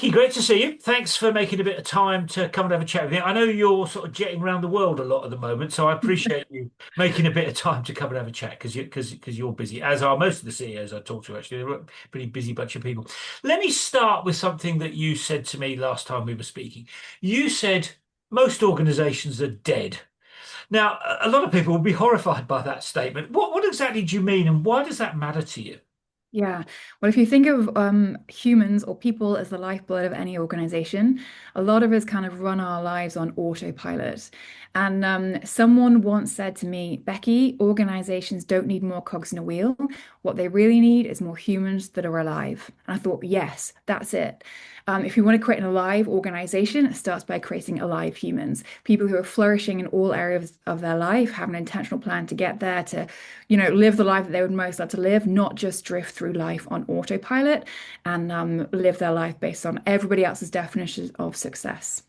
Becky, great to see you. Thanks for making a bit of time to come and have a chat with me. I know you're sort of jetting around the world a lot at the moment, so I appreciate you making a bit of time to come and have a chat because you're busy, as are most of the CEOs I talk to, actually. They're a pretty busy bunch of people. Let me start with something that you said to me last time we were speaking. You said most organizations are dead. Now, a lot of people will be horrified by that statement. What exactly do you mean, and why does that matter to you? Yeah. Well, if you think of humans or people as the lifeblood of any organization, a lot of us kind of run our lives on autopilot. And someone once said to me, Becky, organizations don't need more cogs in a wheel. What they really need is more humans that are alive. And I thought, yes, that's it. If you want to create an alive organization, it starts by creating alive humans, people who are flourishing in all areas of their life, have an intentional plan to get there, to live the life that they would most like to live, not just drift through life on autopilot and live their life based on everybody else's definitions of success.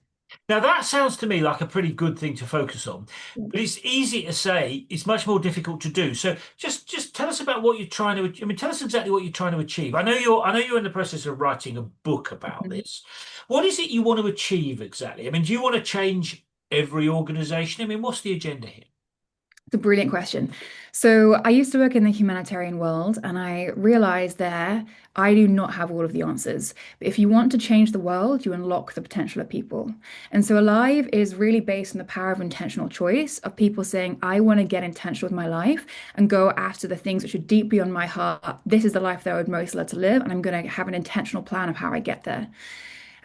Now that sounds to me like a pretty good thing to focus on, but it's easy to say, it's much more difficult to do. So just tell us about what you're trying to, I mean, tell us exactly what you're trying to achieve. I know you're in the process of writing a book about Mhm. this. What is it you want to achieve exactly? I mean, do you want to change every organization? I mean, what's the agenda here? It's a brilliant question. So, I used to work in the humanitarian world, and I realized there I do not have all of the answers. But if you want to change the world, you unlock the potential of people. And so, Alive is really based on the power of intentional choice of people saying, I want to get intentional with my life and go after the things which are deeply on my heart. This is the life that I would most love to live, and I'm going to have an intentional plan of how I get there.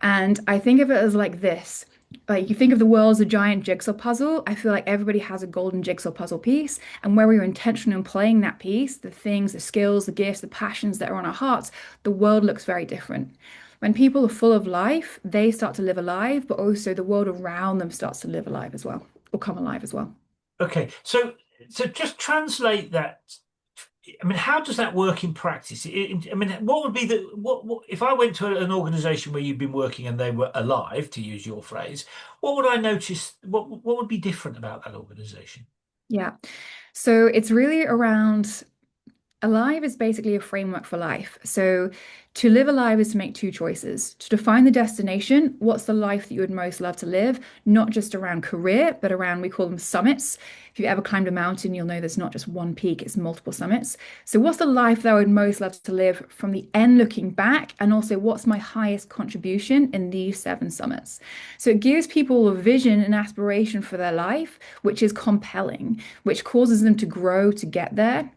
And I think of it as like this. Like you think of the world as a giant jigsaw puzzle. I feel like everybody has a golden jigsaw puzzle piece. And where we are intentional in playing that piece, the things, the skills, the gifts, the passions that are on our hearts, the world looks very different. When people are full of life, they start to live alive, but also the world around them starts to live alive as well, or come alive as well. Okay, so just translate that. I mean, how does that work in practice? I mean, what would be what if I went to an organization where you've been working and they were alive, to use your phrase, what would I notice? What would be different about that organization? Yeah. So it's really around Alive is basically a framework for life. So, to live alive is to make two choices. To define the destination, what's the life that you would most love to live, not just around career, but around, we call them summits. If you've ever climbed a mountain, you'll know there's not just one peak, it's multiple summits. So, what's the life that I would most love to live from the end looking back? And also, what's my highest contribution in these seven summits? So, it gives people a vision and aspiration for their life, which is compelling, which causes them to grow to get there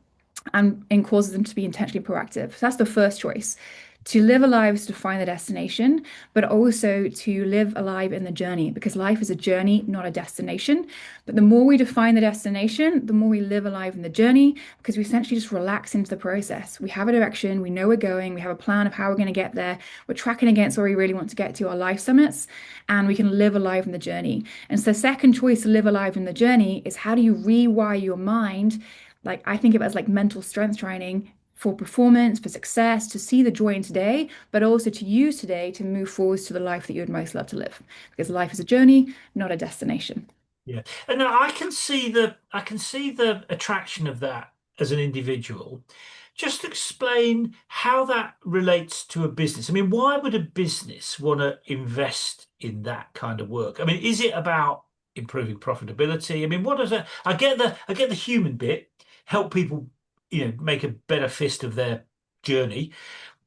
and causes them to be intentionally proactive. So that's the first choice. To live alive is to find the destination, but also to live alive in the journey because life is a journey, not a destination. But the more we define the destination, the more we live alive in the journey because we essentially just relax into the process. We have a direction, we know we're going, we have a plan of how we're going to get there, we're tracking against where we really want to get to our life summits, and we can live alive in the journey. And so, the second choice to live alive in the journey is how do you rewire your mind, like I think of it as like mental strength training for performance, for success, to see the joy in today, but also to use today to move forwards to the life that you would most love to live. Because life is a journey, not a destination. Yeah, and now I can see the attraction of that as an individual. Just explain how that relates to a business. I mean, why would a business want to invest in that kind of work? I mean, is it about improving profitability? I mean, what does that? I get the human bit, help people, make a better fist of their journey.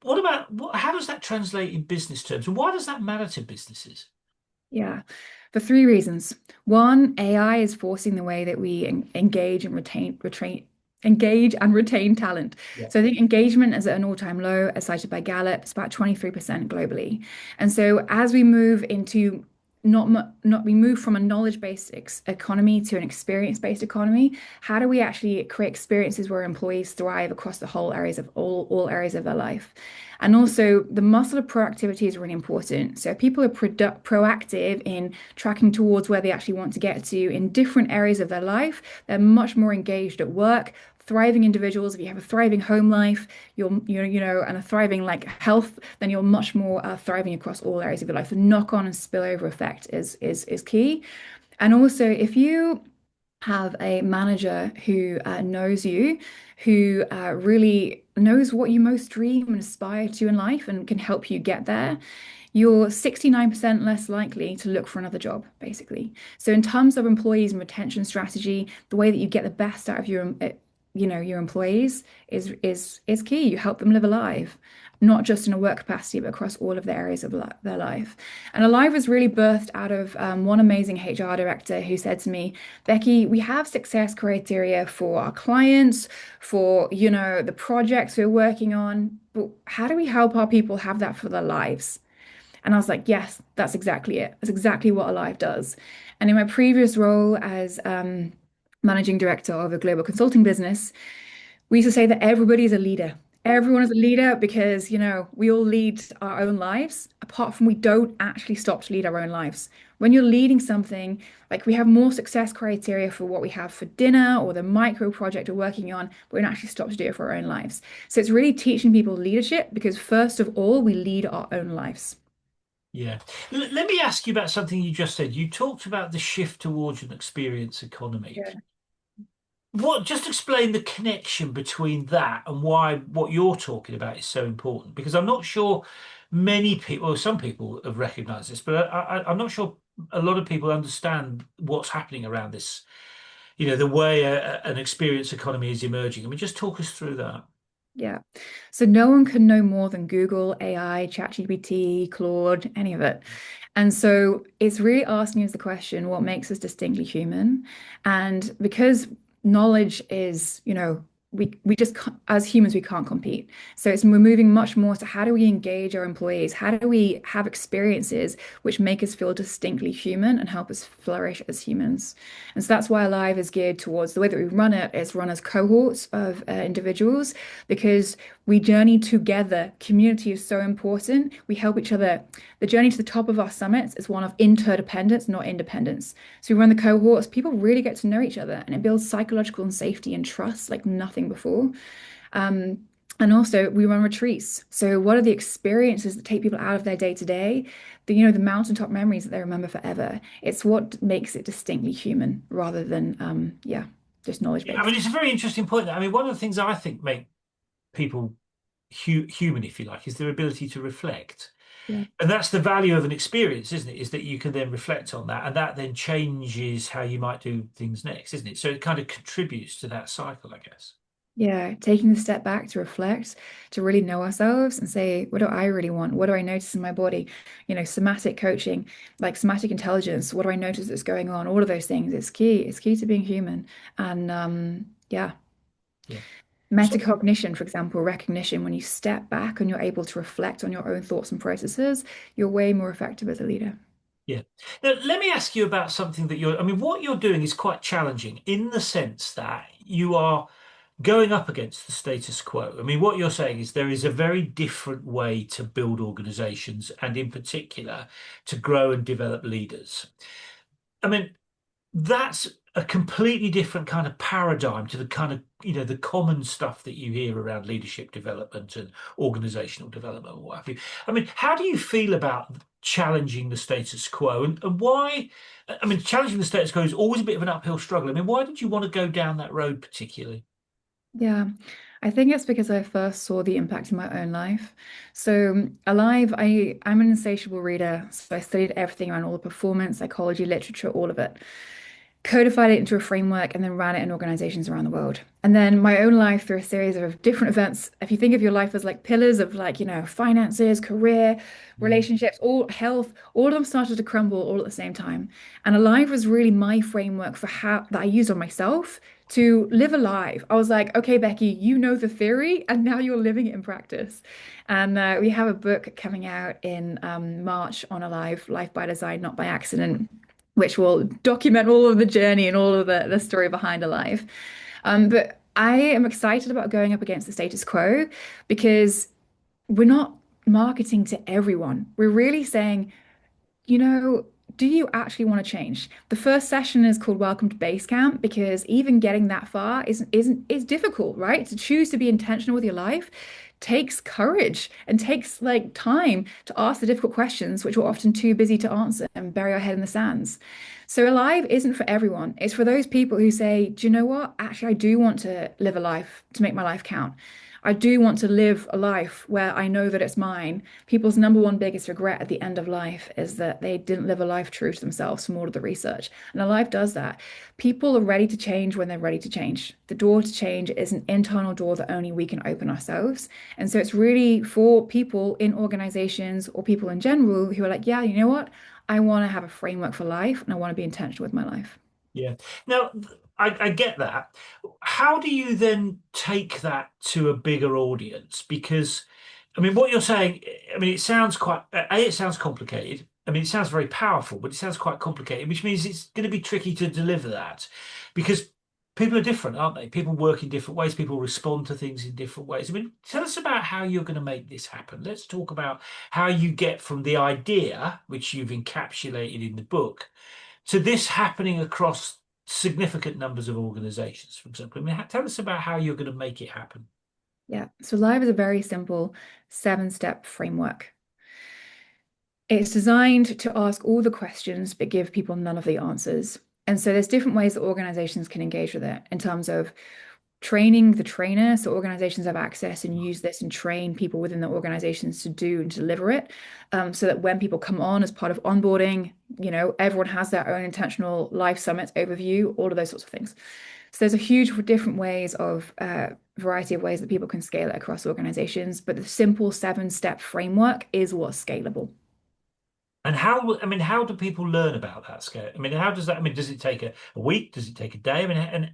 What about how does that translate in business terms, and why does that matter to businesses? Yeah, for three reasons. One, AI is forcing the way that we engage and retain talent. Yeah. So I think engagement is at an all-time low, as cited by Gallup. It's about 23% globally. And so as we move into not we move from a knowledge-based economy to an experience-based economy, how do we actually create experiences where employees thrive across the whole areas of all areas of their life? And also, the muscle of proactivity is really important. So, if people are proactive in tracking towards where they actually want to get to in different areas of their life, they're much more engaged at work. Thriving individuals, if you have a thriving home life, and a thriving like health, then you're much more thriving across all areas of your life. The knock-on and spillover effect is key. And also, if you have a manager who knows you, who really knows what you most dream and aspire to in life and can help you get there, you're 69% less likely to look for another job, basically. So in terms of employees and retention strategy, the way that you get the best out of your employees is key. You help them live alive, not just in a work capacity, but across all of the areas of their life. And Alive was really birthed out of one amazing HR director who said to me, Becky, we have success criteria for our clients, for, the projects we're working on, but how do we help our people have that for their lives? And I was like, yes, that's exactly it. That's exactly what Alive does. And in my previous role as managing director of a global consulting business, we used to say that everybody is a leader. Everyone is a leader because, we all lead our own lives, apart from we don't actually stop to lead our own lives. When you're leading something, like we have more success criteria for what we have for dinner or the micro project we're working on, but we don't actually stop to do it for our own lives. So it's really teaching people leadership because first of all, we lead our own lives. Yeah. Let me ask you about something you just said. You talked about the shift towards an experience economy. Yeah. Just explain the connection between that and why what you're talking about is so important? Because I'm not sure many people, or some people have recognized this, but I'm not sure a lot of people understand what's happening around this, the way an experience economy is emerging. I mean, just talk us through that. Yeah. So no one can know more than Google, AI, ChatGPT, Claude, any of it. And so it's really asking us the question, what makes us distinctly human? And because knowledge is, we just as humans we can't compete. So we're moving much more to how do we engage our employees? How do we have experiences which make us feel distinctly human and help us flourish as humans? And so that's why Alive is geared towards the way that we run it is run as cohorts of individuals because we journey together. Community is so important. We help each other. The journey to the top of our summits is one of interdependence, not independence. So we run the cohorts, people really get to know each other and it builds psychological and safety and trust like nothing before. Um, and also we run retreats. So what are the experiences that take people out of their day to day? The mountaintop memories that they remember forever. It's what makes it distinctly human rather than just knowledge Yeah, I mean, based. it's a very interesting point. I mean, one of the things I think make people human, if you like, is their ability to reflect. Yeah. And that's the value of an experience, isn't it? Is that you can then reflect on that, and that then changes how you might do things next, isn't it? So it kind of contributes to that cycle, I guess. Yeah, taking the step back to reflect, to really know ourselves and say, what do I really want? What do I notice in my body? Somatic coaching, like somatic intelligence, what do I notice that's going on? All of those things. It's key. It's key to being human. And yeah, Yeah. So metacognition, for example, recognition, when you step back and you're able to reflect on your own thoughts and processes, you're way more effective as a leader. yeah. Now, let me ask you about something I mean, what you're doing is quite challenging in the sense that you are going up against the status quo. I mean, what you're saying is there is a very different way to build organizations and in particular to grow and develop leaders. I mean, that's a completely different kind of paradigm to the kind of, the common stuff that you hear around leadership development and organizational development or what have you. I mean, how do you feel about challenging the status quo and why? I mean, challenging the status quo is always a bit of an uphill struggle. I mean, why did you want to go down that road particularly? Yeah, I think it's because I first saw the impact in my own life. So, Alive, I'm an insatiable reader. So I studied everything around all the performance, psychology, literature, all of it, codified it into a framework, and then ran it in organizations around the world. And then my own life through a series of different events. If you think of your life as like pillars of like, finances, career, Mm. relationships, all health, all of them started to crumble all at the same time. And Alive was really my framework for how that I used on myself to live alive. I was like, okay, Becky, you know the theory, and now you're living it in practice. And we have a book coming out in March on Alive, Life by Design, Not by Accident, which will document all of the journey and all of the story behind Alive. But I am excited about going up against the status quo because we're not marketing to everyone. We're really saying, you know, do you actually want to change? The first session is called Welcome to Base Camp because even getting that far isn't is difficult, right? To choose to be intentional with your life takes courage and takes like time to ask the difficult questions, which we're often too busy to answer and bury our head in the sands. So Alive isn't for everyone. It's for those people who say, do you know what? Actually, I do want to live a life to make my life count. I do want to live a life where I know that it's mine. People's number one biggest regret at the end of life is that they didn't live a life true to themselves from all of the research. And Alive does that. People are ready to change when they're ready to change. The door to change is an internal door that only we can open ourselves. And so it's really for people in organizations or people in general who are like, yeah, you know what? I want to have a framework for life and I want to be intentional with my life. Yeah. Now, I get that. How do you then take that to a bigger audience? Because, I mean, what you're saying, I mean, it sounds quite, it sounds complicated. I mean, it sounds very powerful, but it sounds quite complicated, which means it's going to be tricky to deliver that because people are different, aren't they? People work in different ways. People respond to things in different ways. I mean, tell us about how you're going to make this happen. Let's talk about how you get from the idea, which you've encapsulated in the book, to this happening across significant numbers of organizations, for example. I mean, tell us about how you're going to make it happen. Yeah. So Live is a very simple 7-step framework. It's designed to ask all the questions but give people none of the answers. And so there's different ways that organizations can engage with it in terms of training the trainer. So organizations have access and use this and train people within the organizations to do and deliver it. So that when people come on as part of onboarding, everyone has their own intentional life summit overview, all of those sorts of things. So there's a huge different ways of variety of ways that people can scale it across organizations, but the simple 7-step framework is what's scalable. And how, I mean, how do people learn about that scale? I mean, how does that, I mean, does it take a week? Does it take a day? I mean, and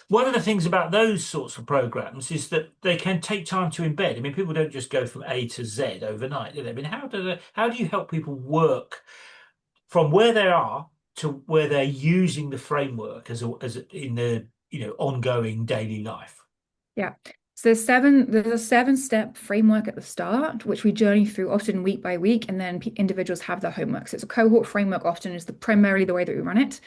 one of the things about those sorts of programs is that they can take time to embed. I mean, people don't just go from A to Z overnight, do they? I mean, how do you help people work from where they are to where they're using the framework in the, ongoing daily life? Yeah. So there's a 7-step framework at the start, which we journey through often week by week, and then individuals have their homework. So it's a cohort framework often is primarily the way that we run it.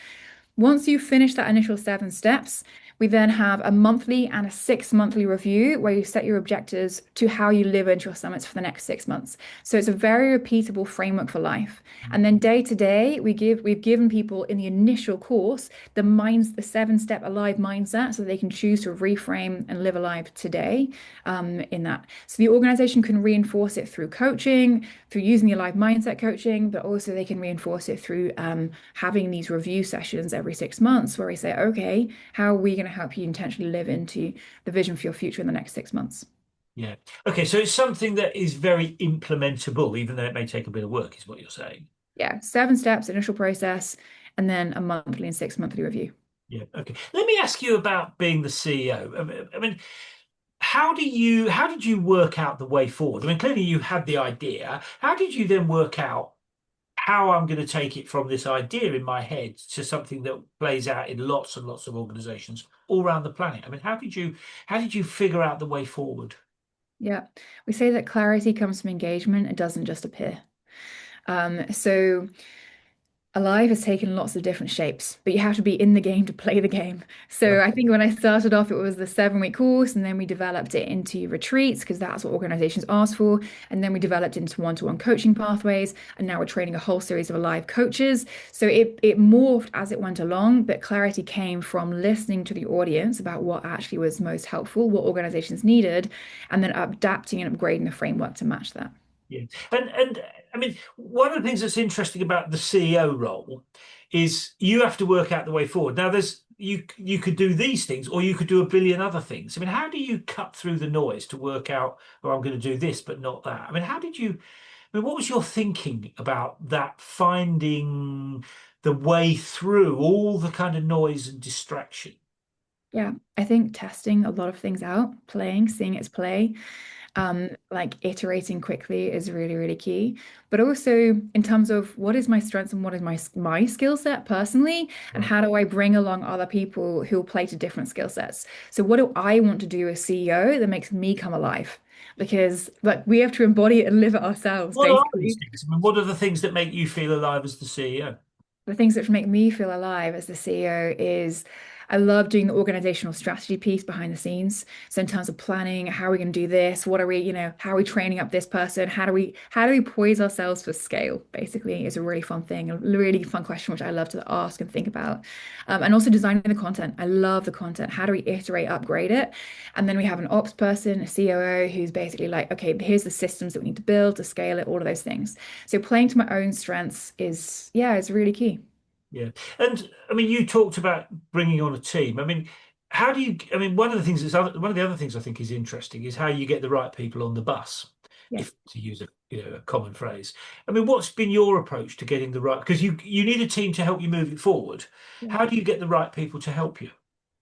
Once you finish that initial 7 steps, we then have a monthly and a 6 monthly review where you set your objectives to how you live into your summits for the next 6 months. So it's a very repeatable framework for life. And then day to day, we've given people in the initial course the 7-step alive mindset so they can choose to reframe and live alive today in that. So the organization can reinforce it through coaching, through using the alive mindset coaching, but also they can reinforce it through having these review sessions every 6 months where we say, okay, how are we going to help you intentionally live into the vision for your future in the next 6 months? Yeah. Okay, so it's something that is very implementable, even though it may take a bit of work, is what you're saying. Yeah, 7 steps, initial process, and then a monthly and 6 monthly review. Yeah. Okay. Let me ask you about being the CEO. I mean, how did you work out the way forward? I mean, clearly you had the idea. How did you then work out how I'm going to take it from this idea in my head to something that plays out in lots and lots of organizations all around the planet? I mean, how did you figure out the way forward? Yeah, we say that clarity comes from engagement, it doesn't just appear. So Alive has taken lots of different shapes, but you have to be in the game to play the game. So Right. I think when I started off, it was the 7-week course, and then we developed it into retreats because that's what organizations ask for. And then we developed into one-to-one coaching pathways, and now we're training a whole series of Alive coaches. So it morphed as it went along, but clarity came from listening to the audience about what actually was most helpful, what organizations needed, and then adapting and upgrading the framework to match that. Yeah. And I mean, one of the things that's interesting about the CEO role is you have to work out the way forward. Now, you could do these things, or you could do a billion other things. I mean, how do you cut through the noise to work out, oh, I'm going to do this, but not that? I mean, I mean, what was your thinking about that, finding the way through all the kind of noise and distraction? Yeah, I think testing a lot of things out, playing, seeing its play, like iterating quickly is really, really key. But also in terms of what is my strengths and what is my skill set personally, and Right. how do I bring along other people who will play to different skill sets? So what do I want to do as CEO that makes me come alive? Because like we have to embody it and live it ourselves, What are these basically. things? I mean, what are the things that make you feel alive as the CEO? The things that make me feel alive as the CEO is I love doing the organizational strategy piece behind the scenes. So in terms of planning, how are we going to do this? What are we, how are we training up this person? How do we poise ourselves for scale? Basically, is a really fun thing, a really fun question, which I love to ask and think about. And also designing the content. I love the content. How do we iterate, upgrade it? And then we have an ops person, a COO, who's basically like, okay, here's the systems that we need to build to scale it, all of those things. So playing to my own strengths is, yeah, is really key. Yeah. And I mean, you talked about bringing on a team. I mean, how do you, I mean, one of the other things I think is interesting is how you get the right people on the bus, Yeah. if to use a common phrase. I mean, what's been your approach to getting the right, because you need a team to help you move it forward. Yeah. How do you get the right people to help you?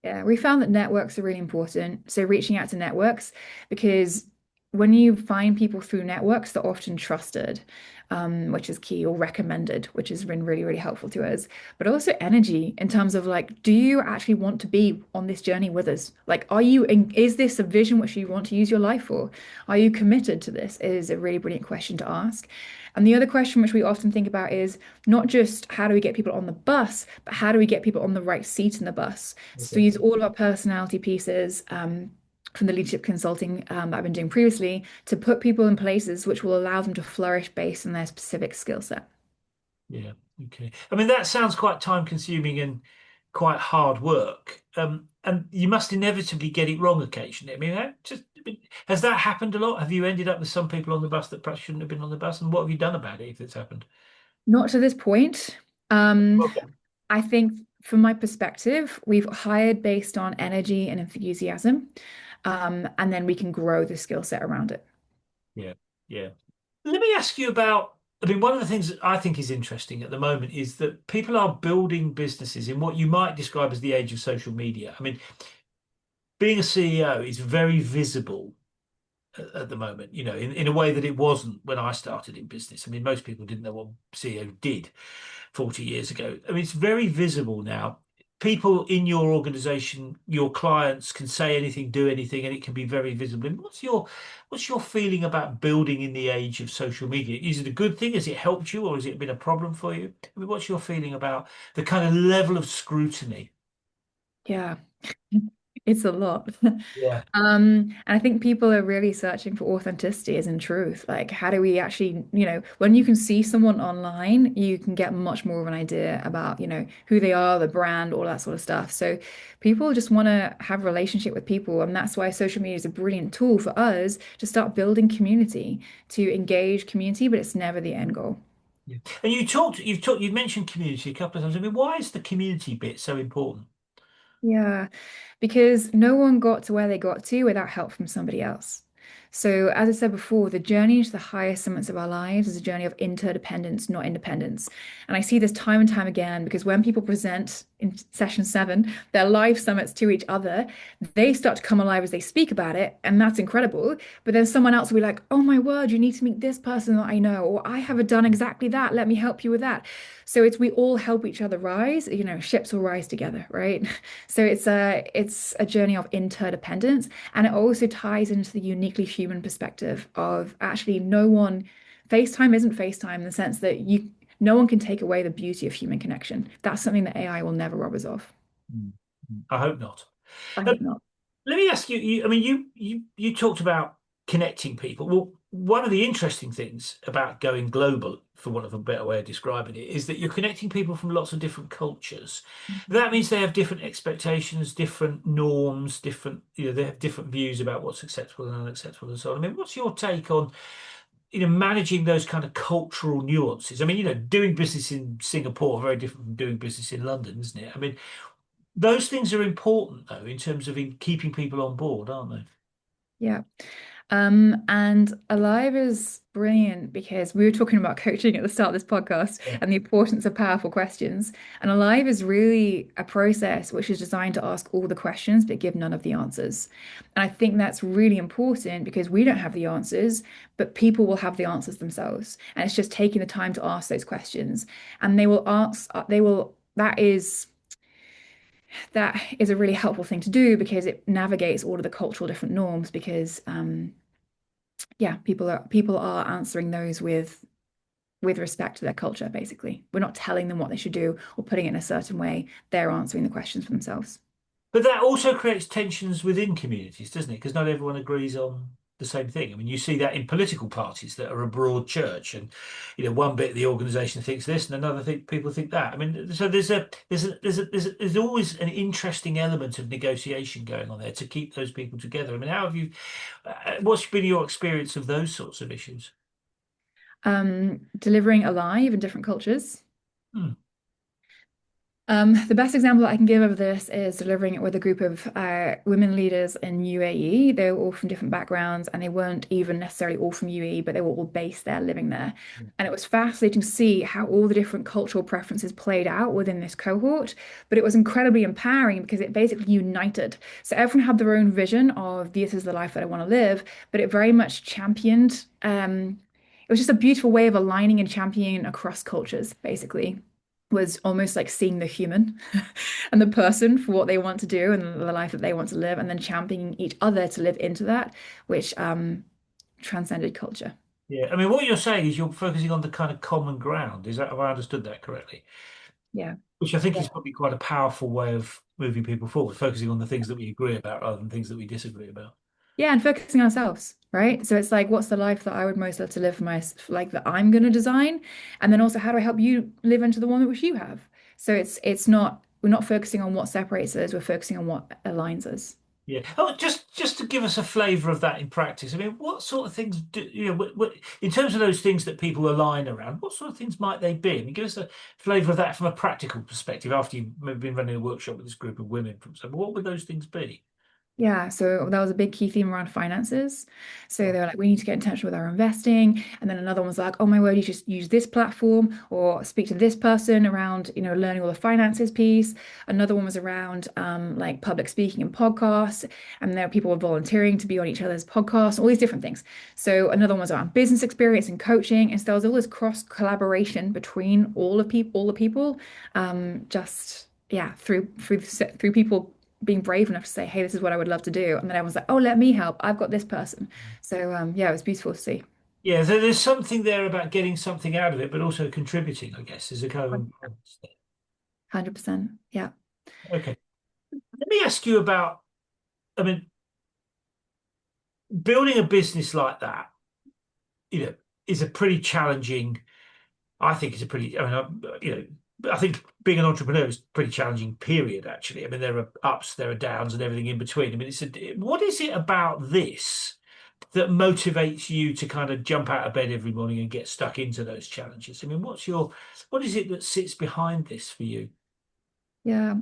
Yeah, we found that networks are really important. So reaching out to networks, because when you find people through networks, they're often trusted, which is key, or recommended, which has been really, really helpful to us. But also energy in terms of like, do you actually want to be on this journey with us? Like, is this a vision which you want to use your life for? Are you committed to this? Is a really brilliant question to ask. And the other question which we often think about is not just how do we get people on the bus, but how do we get people on the right seat in the bus? So we Okay. use all of our personality pieces from the leadership consulting that I've been doing previously to put people in places which will allow them to flourish based on their specific skill set. Yeah. Okay. I mean, that sounds quite time consuming and quite hard work. And you must inevitably get it wrong occasionally. I mean, has that happened a lot? Have you ended up with some people on the bus that perhaps shouldn't have been on the bus? And what have you done about it if it's happened? Not to this point. Um, Okay. I think from my perspective, we've hired based on energy and enthusiasm, and then we can grow the skill set around it. Yeah. Yeah. Let me ask you about, I mean, one of the things that I think is interesting at the moment is that people are building businesses in what you might describe as the age of social media. I mean, being a CEO is very visible at the moment, in a way that it wasn't when I started in business. I mean, most people didn't know what CEO did 40 years ago. I mean, it's very visible now. People in your organization, your clients can say anything, do anything, and it can be very visible. And what's your feeling about building in the age of social media? Is it a good thing? Has it helped you, or has it been a problem for you? I mean, what's your feeling about the kind of level of scrutiny? Yeah, it's a lot. Yeah. And I think people are really searching for authenticity as in truth. Like, how do we actually, when you can see someone online, you can get much more of an idea about, who they are, the brand, all that sort of stuff. So people just want to have a relationship with people. And that's why social media is a brilliant tool for us to start building community, to engage community, but it's never the end goal. Yeah. And you've mentioned community a couple of times. I mean, why is the community bit so important? Yeah, because no one got to where they got to without help from somebody else. So, as I said before, the journey to the highest summits of our lives is a journey of interdependence, not independence. And I see this time and time again because when people present in session seven their live summits to each other, they start to come alive as they speak about it. And that's incredible. But then someone else will be like, oh my word, you need to meet this person that I know, or I haven't done exactly that. Let me help you with that. So, we all help each other rise, ships will rise together, right? So it's a journey of interdependence, and it also ties into the uniquely human perspective of actually FaceTime isn't FaceTime in the sense that no one can take away the beauty of human connection. That's something that AI will never rob us of. Mm. I hope not. I Um, hope not. Let me ask you, I mean, you talked about connecting people. Well, one of the interesting things about going global, for want of a better way of describing it, is that you're connecting people from lots of different cultures. That means they have different expectations, different norms, they have different views about what's acceptable and unacceptable and so on. I mean, what's your take on, managing those kind of cultural nuances? I mean, doing business in Singapore very different from doing business in London, isn't it? I mean, those things are important though, in terms of keeping people on board, aren't they? Yeah. And Alive is brilliant because we were talking about coaching at the start of this podcast Yeah. and the importance of powerful questions. And Alive is really a process which is designed to ask all the questions but give none of the answers. And I think that's really important because we don't have the answers, but people will have the answers themselves. And it's just taking the time to ask those questions. And that is a really helpful thing to do because it navigates all of the cultural different norms because yeah, people are answering those with respect to their culture, basically. We're not telling them what they should do or putting it in a certain way. They're answering the questions for themselves. But that also creates tensions within communities, doesn't it? Because not everyone agrees on the same thing. I mean, you see that in political parties that are a broad church, and one bit of the organisation thinks this, and another thing people think that. I mean, so there's always an interesting element of negotiation going on there to keep those people together. I mean, how have you? What's been your experience of those sorts of issues? Delivering alive in different cultures. Hmm. The best example I can give of this is delivering it with a group of women leaders in UAE. They were all from different backgrounds and they weren't even necessarily all from UAE, but they were all based there, living there. And it was fascinating to see how all the different cultural preferences played out within this cohort. But it was incredibly empowering because it basically united. So everyone had their own vision of this is the life that I want to live, but it very much championed. It was just a beautiful way of aligning and championing across cultures, basically was almost like seeing the human and the person for what they want to do and the life that they want to live, and then championing each other to live into that, which transcended culture. Yeah, I mean, what you're saying is you're focusing on the kind of common ground. Is that, have I understood that correctly? Yeah. Which I think Yeah. is probably quite a powerful way of moving people forward, focusing on the things that we agree about rather than things that we disagree about. Yeah, and focusing on ourselves, right? So it's like, what's the life that I would most love to live for my like that I'm going to design, and then also how do I help you live into the one that which you have? So it's not we're not focusing on what separates us, we're focusing on what aligns us. Yeah. Oh, just to give us a flavour of that in practice. I mean, what sort of things do in terms of those things that people align around? What sort of things might they be? I mean, give us a flavour of that from a practical perspective. After you've maybe been running a workshop with this group of women, from so, what would those things be? Yeah, so that was a big key theme around finances. So they were like, we need to get in touch with our investing. And then another one was like, oh my word, you just use this platform or speak to this person around, learning all the finances piece. Another one was around like public speaking and podcasts. And there people were volunteering to be on each other's podcasts, all these different things. So another one was around business experience and coaching. And so there was all this cross collaboration between all the people, just yeah, through people being brave enough to say, hey, this is what I would love to do. And then everyone's like, oh, let me help. I've got this person. So yeah, it was beautiful to see. Yeah, so there's something there about getting something out of it, but also contributing, I guess, is a kind of 100%. Yeah. okay. Let me ask you about, I mean, building a business like that, is a pretty challenging. I think it's a pretty, I mean, I think being an entrepreneur is a pretty challenging period, actually. I mean, there are ups, there are downs, and everything in between. I mean, what is it about this that motivates you to kind of jump out of bed every morning and get stuck into those challenges? I mean, what is it that sits behind this for you? Yeah,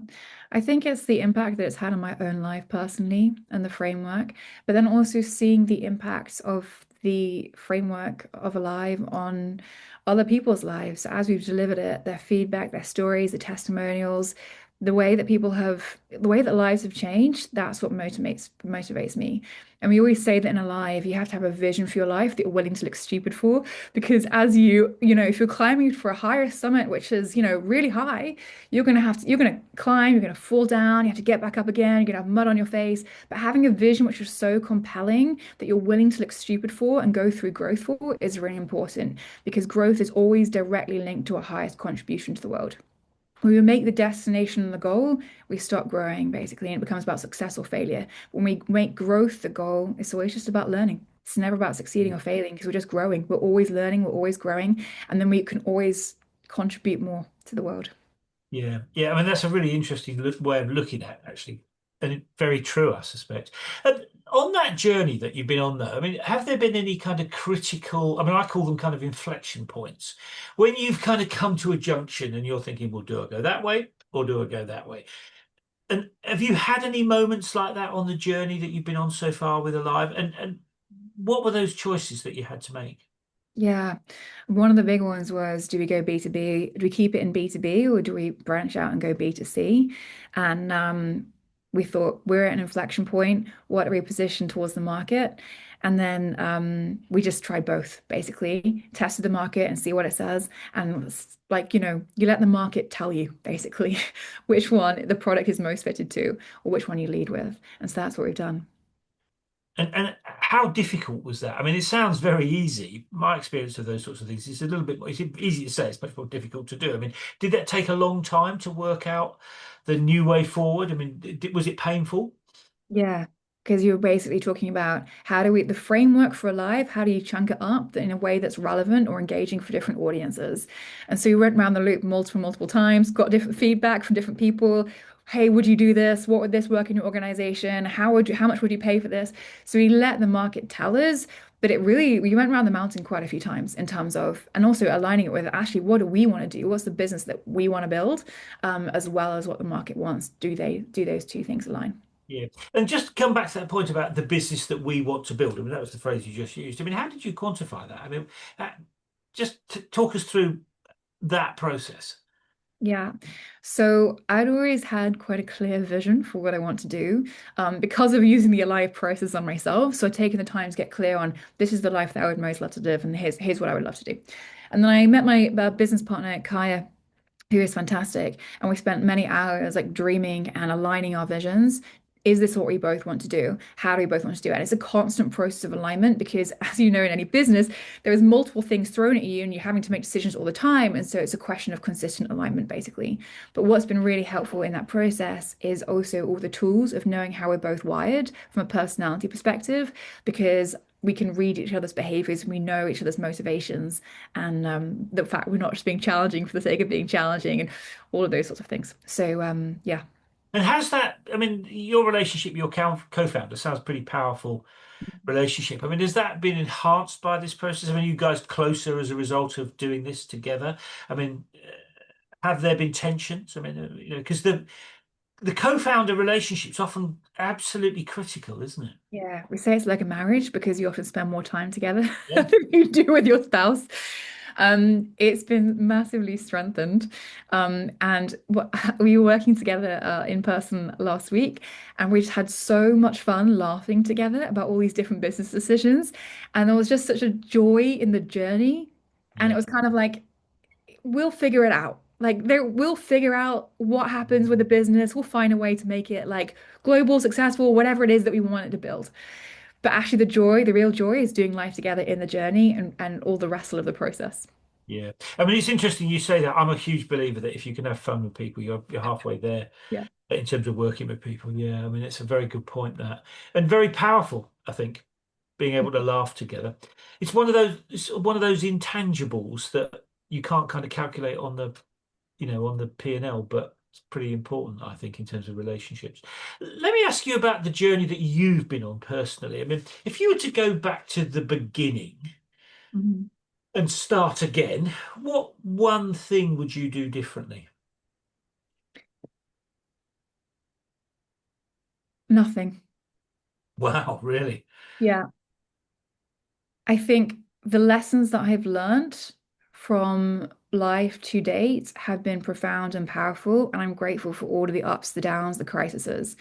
I think it's the impact that it's had on my own life personally and the framework, but then also seeing the impacts of the framework of Alive on other people's lives. So as we've delivered it, their feedback, their stories, the testimonials, the way that lives have changed, that's what motivates me. And we always say that in Alive, you have to have a vision for your life that you're willing to look stupid for, because as if you're climbing for a higher summit, which is, really high, you're gonna climb, you're gonna fall down, you have to get back up again, you're gonna have mud on your face. But having a vision which is so compelling that you're willing to look stupid for and go through growth for is really important because growth is always directly linked to our highest contribution to the world. When we make the destination the goal, we stop growing basically, and it becomes about success or failure. When we make growth the goal, it's always just about learning. It's never about succeeding or failing because we're just growing. We're always learning, we're always growing, and then we can always contribute more to the world. Yeah, yeah. I mean, that's a really interesting way of looking at it, actually, and very true, I suspect. And on that journey that you've been on, though, I mean, have there been any kind of critical? I mean, I call them kind of inflection points when you've kind of come to a junction and you're thinking, "Well, do I go that way or do I go that way?" And have you had any moments like that on the journey that you've been on so far with Alive? And what were those choices that you had to make? Yeah. One of the big ones was do we go B2B? Do we keep it in B2B or do we branch out and go B2C? And we thought we're at an inflection point. What are we positioned towards the market? And then we just tried both, basically, tested the market and see what it says. And like, you let the market tell you, basically, which one the product is most fitted to or which one you lead with. And so that's what we've done. And how difficult was that? I mean, it sounds very easy. My experience of those sorts of things is a little bit more, it's easy to say, it's much more difficult to do. I mean, did that take a long time to work out the new way forward? I mean, was it painful? Yeah, because you're basically talking about how do we, the framework for Alive, how do you chunk it up in a way that's relevant or engaging for different audiences? And so we went around the loop multiple times, got different feedback from different people. Hey, would you do this? What would this work in your organization? How much would you pay for this? So we let the market tell us, but it really, we went around the mountain quite a few times in terms of, and also aligning it with actually what do we want to do? What's the business that we want to build, as well as what the market wants? Do those two things align? Yeah. And just come back to that point about the business that we want to build. I mean, that was the phrase you just used. I mean, how did you quantify that? I mean, uh, just talk us through that process. Yeah. So I'd always had quite a clear vision for what I want to do, because of using the Alive process on myself. So I'd taken the time to get clear on this is the life that I would most love to live, and here's what I would love to do. And then I met my business partner, Kaya, who is fantastic. And we spent many hours like dreaming and aligning our visions. Is this what we both want to do? How do we both want to do it? And it's a constant process of alignment because, as you know, in any business, there is multiple things thrown at you and you're having to make decisions all the time. And so it's a question of consistent alignment, basically. But what's been really helpful in that process is also all the tools of knowing how we're both wired from a personality perspective, because we can read each other's behaviors, we know each other's motivations, and the fact we're not just being challenging for the sake of being challenging, and all of those sorts of things. So yeah. And has that, I mean, your relationship, your co-founder sounds pretty powerful relationship. I mean, has that been enhanced by this process? I mean, are you guys closer as a result of doing this together? I mean, have there been tensions? I mean, because the co-founder relationship's often absolutely critical, isn't it? Yeah, we say it's like a marriage because you often spend more time together Yeah. than you do with your spouse. It's been massively strengthened. And what, we were working together in person last week, and we just had so much fun laughing together about all these different business decisions. And there was just such a joy in the journey. And it Yeah. was kind of like, we'll figure it out. Like there, we'll figure out what happens with the business. We'll find a way to make it like global, successful, whatever it is that we want it to build. But actually, the joy, the real joy, is doing life together in the journey and all the wrestle of the process. Yeah. I mean, it's interesting you say that. I'm a huge believer that if you can have fun with people, you're halfway there Yeah. in terms of working with people. Yeah. I mean, it's a very good point that, and very powerful, I think, being able to laugh together. It's one of those intangibles that you can't kind of calculate on on the P&L, but it's pretty important, I think, in terms of relationships. Let me ask you about the journey that you've been on personally. I mean, if you were to go back to the beginning Mhm. and start again, what one thing would you do differently? Nothing. Wow, really? Yeah. I think the lessons that I've learned from life to date have been profound and powerful, and I'm grateful for all of the ups, the downs, the crises.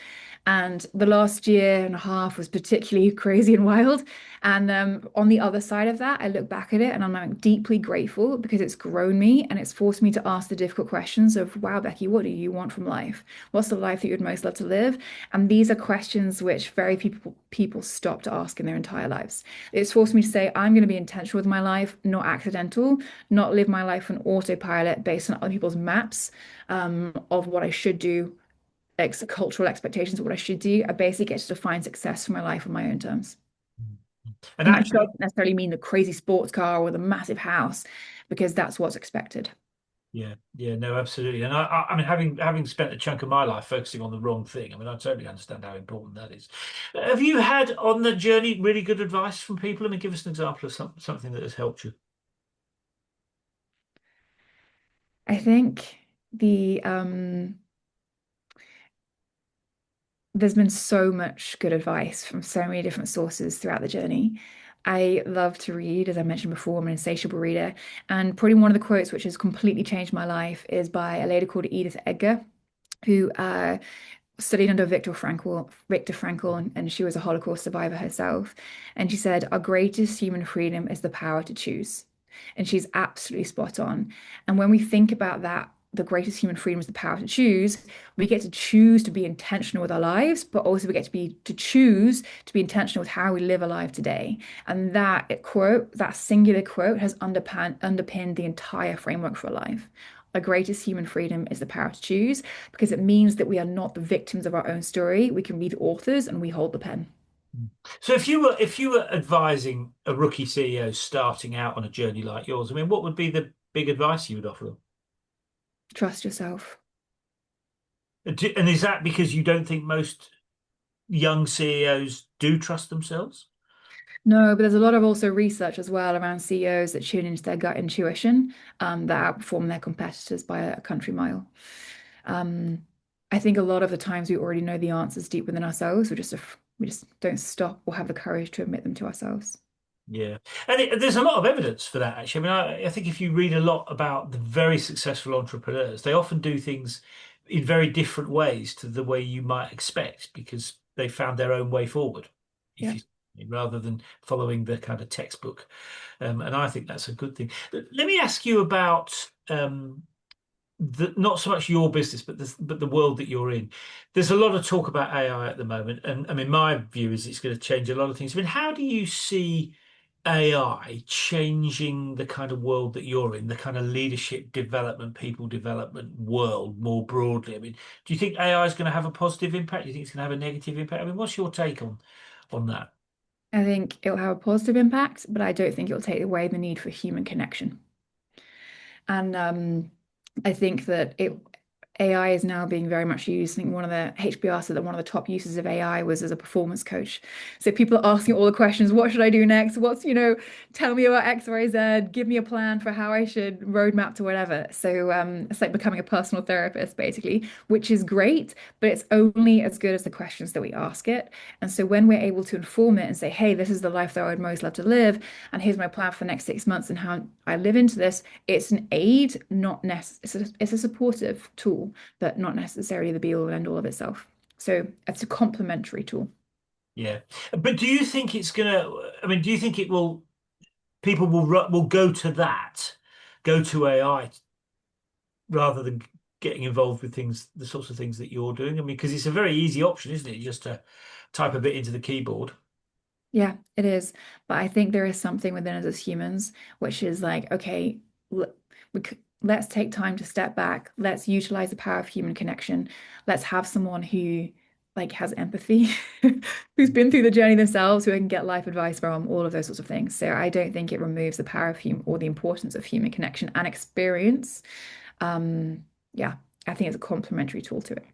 And the last year and a half was particularly crazy and wild. And on the other side of that, I look back at it and I'm like deeply grateful because it's grown me and it's forced me to ask the difficult questions of, wow, Becky, what do you want from life? What's the life that you'd most love to live? And these are questions which very people stop to ask in their entire lives. It's forced me to say, I'm going to be intentional with my life, not accidental, not live my life on autopilot based on other people's maps, of what I should do, cultural expectations of what I should do. I basically get to define success for my life on my own terms. And And that actually, doesn't necessarily mean the crazy sports car or the massive house, because that's what's expected. yeah, yeah, no, absolutely. And I mean, having spent a chunk of my life focusing on the wrong thing, I mean, I totally understand how important that is. Have you had on the journey really good advice from people? I mean, give us an example of something that has helped you. I think there's been so much good advice from so many different sources throughout the journey. I love to read, as I mentioned before, I'm an insatiable reader. And probably one of the quotes which has completely changed my life is by a lady called Edith Edgar, who studied under Viktor Frankl, and she was a Holocaust survivor herself. And she said, our greatest human freedom is the power to choose. And she's absolutely spot on. And when we think about that, the greatest human freedom is the power to choose. We get to choose to be intentional with our lives, but also we get to choose to be intentional with how we live a life today. And that quote, that singular quote, has underpinned the entire framework for life. our greatest human freedom is the power to choose because it means that we are not the victims of our own story. We can be the authors and we hold the pen. So if you were advising a rookie CEO starting out on a journey like yours, I mean, what would be the big advice you would offer them? Trust yourself. And is that because you don't think most young CEOs do trust themselves? No, but there's a lot of also research as well around CEOs that tune into their gut intuition that outperform their competitors by a country mile. Um, I think a lot of the times we already know the answers deep within ourselves. We just don't stop or have the courage to admit them to ourselves. Yeah, and there's a lot of evidence for that, actually. I mean, I think if you read a lot about the very successful entrepreneurs, they often do things in very different ways to the way you might expect because they found their own way forward, if Yeah. you rather than following the kind of textbook. And I think that's a good thing. Let me ask you about not so much your business, but the world that you're in. There's a lot of talk about AI at the moment, and I mean, my view is it's going to change a lot of things. I mean, how do you see AI changing the kind of world that you're in, the kind of leadership development, people development world more broadly? I mean, do you think AI is going to have a positive impact? Do you think it's going to have a negative impact? I mean, what's your take on that? I think it'll have a positive impact, but I don't think it'll take away the need for human connection. And I think that AI is now being very much used. I think one of the HBR said that one of the top uses of AI was as a performance coach. So people are asking all the questions, what should I do next? Tell me about X, Y, Z, give me a plan for how I should roadmap to whatever. So it's like becoming a personal therapist, basically, which is great, but it's only as good as the questions that we ask it. And so when we're able to inform it and say, hey, this is the life that I would most love to live, and here's my plan for the next 6 months and how I live into this, it's an aid, not necessarily, it's a supportive tool, but not necessarily the be all and end all of itself. So it's a complementary tool. Yeah, but do you think it's gonna? I mean, do you think it will? People will go to that, go to AI rather than getting involved with things, the sorts of things that you're doing. I mean, because it's a very easy option, isn't it? Just to type a bit into the keyboard. Yeah, it is. But I think there is something within us as humans, which is like, okay, let's take time to step back. Let's utilize the power of human connection. Let's have someone who like has empathy, who's been through the journey themselves, who I can get life advice from, all of those sorts of things. So I don't think it removes the power of human or the importance of human connection and experience. Um, yeah, I think it's a complementary tool to it.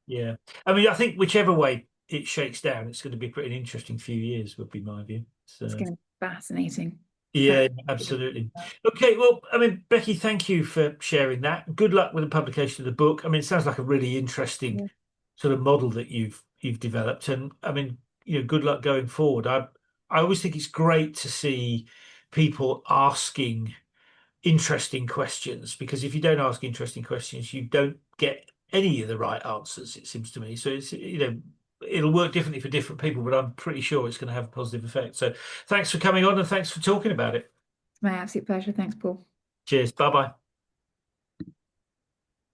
Yeah, I mean, I think whichever way it shakes down, it's going to be pretty an interesting few years, would be my view. It's So. going to be fascinating. Yeah, absolutely. Okay, well, I mean, Becky, thank you for sharing that. Good luck with the publication of the book. I mean, it sounds like a really interesting Yeah. sort of model that you've developed, and I mean, good luck going forward. I always think it's great to see people asking interesting questions because if you don't ask interesting questions, you don't get any of the right answers, it seems to me. So it'll work differently for different people, but I'm pretty sure it's going to have a positive effect. So thanks for coming on and thanks for talking about it. It's my absolute pleasure. Thanks, Paul. Cheers. Bye bye.